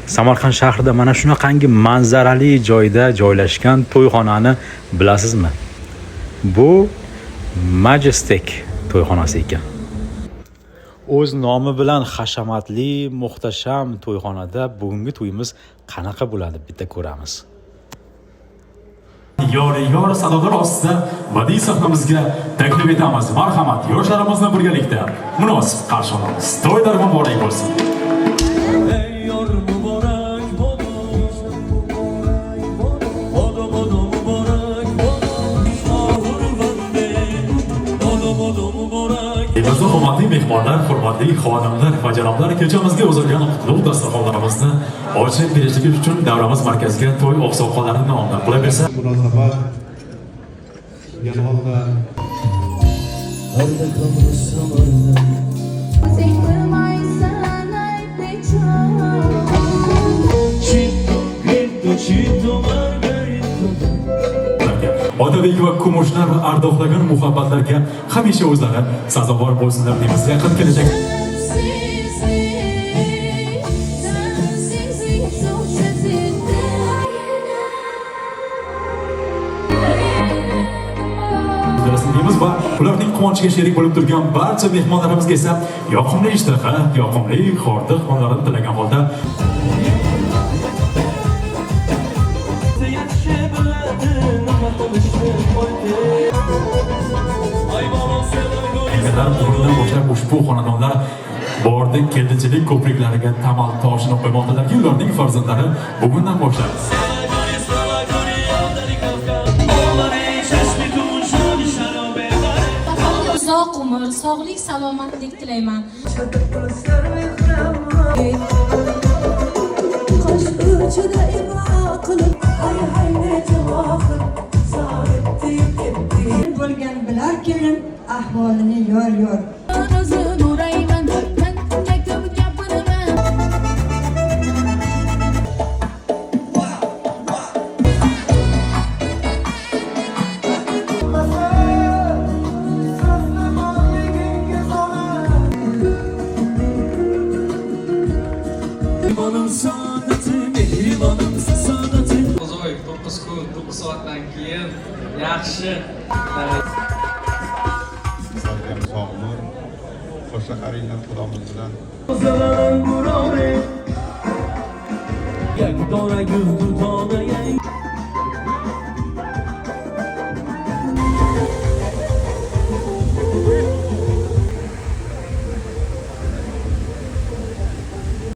Samarqand shahrida mana shunaqangi manzarali joyda joylashgan to'yxonani bilasizmi? Bu Majestic to'yxonasi ekan. O'z nomi bilan hashamatli, muhtasham to'yxonada bugungi to'yimiz qanaqa bo'ladi, bitta ko'ramiz. Yor sadolar ostida badiiy sahnamizga taklif etamiz. Marhamat, yoshlarimizni birgalikda munosib qarshi olamiz. To'ylar muborak bo'lsin. Bizning hurmatli mehmonlar, hurmatli xonimlar va janoblar, kechamizga o'zilgan qutlug' dasturxonlarimizni ochib berishlik uchun davramiz markaziga to'y oqsoqollari nomidan qulaversa. Munosabat yanolda Otabek va kumushlar va ardoqlagan muhabbatlarga hamisha o'zlari sazovor bo'lsinlar deymiz. Yaqin kelajak deymiz va ularning quvonchiga sherik bo'lib turgan barcha mehmonlarimizga esa yoqimli ishtaha, yoqimli hordiq onlarini tilagan holda bugundan boshlab ushbu xonadonlar bordik keldichilik ko'priklariga tamal toshini qo'ymoqdalarki, ularning farzandlari bugundan boshlab uzoq umr, sog'lik, salomatlik tilayman. Bo'lgan bilar kelim ahvolini yor. Qo'zoy 9 kun, 9 soatdan keyin yaxshi salkam sog'lur qo'sha qaringlar xudomiz bilan